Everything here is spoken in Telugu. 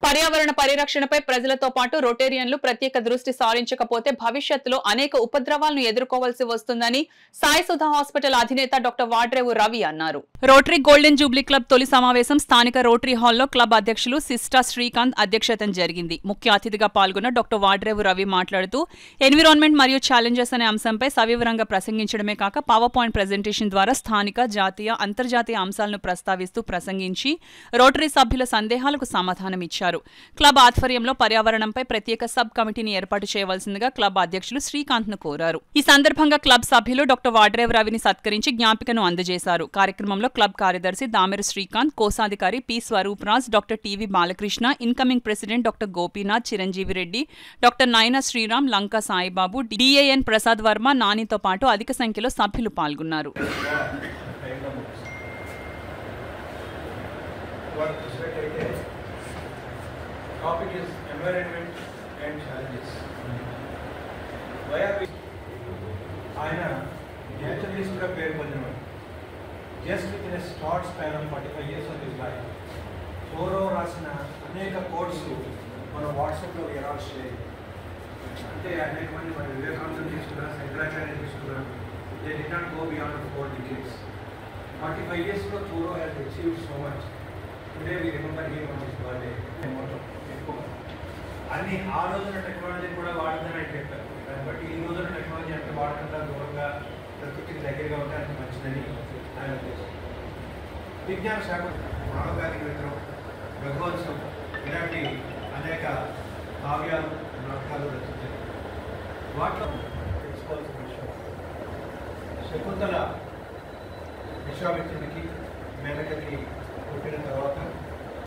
పర్యావరణ పరిరక్షణపై ప్రజలతో పాటు రొటేరియన్లు ప్రత్యేక దృష్టి సారించకపోతే భవిష్యత్తులో అనేక ఉపద్రవాలను ఎదుర్కోవాల్సి వస్తుందని సాయి సుధా హాస్పిటల్ అధినేత డాక్టర్ వాడ్రేవు రవి అన్నారు. రోటరీ గోల్డెన్ జూబ్లీ క్లబ్ తొలి సమావేశం స్థానిక రోటరీ హాల్లో క్లబ్ అధ్యక్షులు సిస్టా శ్రీకాంత్ అధ్యక్షతన జరిగింది. ముఖ్య అతిథిగా పాల్గొన్న డాక్టర్ వాడ్రేవు రవి మాట్లాడుతూ ఎన్విరాన్మెంట్ మరియు ఛాలెంజెస్ అనే అంశంపై సవివరంగా ప్రసంగించడమే కాక పవర్ పాయింట్ ప్రెజెంటేషన్ ద్వారా స్థానిక, జాతీయ, అంతర్జాతీయ అంశాలను ప్రస్తావిస్తూ ప్రసంగించి రోటరీ సభ్యుల సందేహాలకు సమాధానమిచ్చారు. క్లబ్ ఆధ్వర్యంలో పర్యావరణంపై ప్రత్యేక సబ్ కమిటీని ఏర్పాటు చేయవలసిందిగా క్లబ్ అధ్యక్షులు శ్రీకాంత్ ను కోరారు. ఈ సందర్భంగా క్లబ్ సభ్యులు డాక్టర్ వాడ్రేవ్ రవిని సత్కరించి జ్ఞాపికను అందజేశారు. కార్యక్రమంలో క్లబ్ కార్యదర్శి దామెరు శ్రీకాంత్, కోశాధికారి P Swaroop Raj, doctor TV Balakrishna, incoming president doctor Gopinath, Chiranjeevi Reddy, doctor Nayana Sriram, Lanka Saibabu, DAN Prasad Varma, నానితో పాటు అధిక సంఖ్యలో సభ్యులు పాల్గొన్నారు. Topic is environment and challenges. Why are we? Aina naturalist ka pair bannu. Just within a short span of 45 years of his life, Soro rasina aneka quotes mana WhatsApp lo error share. Ante aneka mandi mana Vivekananda తీసుకున్నా, శంకరాచార్య తీసుకున్నా, they did not go beyond 4 decades. 45 years ago, Soro has achieved so much. Today we remember him on his birthday. అన్ని ఆ రోజున టెక్నాలజీ కూడా వాడుతుందని ఆయన చెప్పారు. దాన్ని బట్టి ఈ రోజున టెక్నాలజీ ఎంత వాడకుండా దూరంగా ప్రకృతికి దగ్గరగా ఉంటే అంత మంచిదని ఆయన ఉద్దేశం. విజ్ఞాన శాఖ మానవగారి మిత్రం, రఘువంశం ఇలాంటి అనేక కావ్యాలు, నాటకాలు రచించారు. వాటిలో తెలుసుకోవాల్సిన విషయం, శకుంతల విశ్వామిత్రుడికి మేనకకి పుట్టిన తర్వాత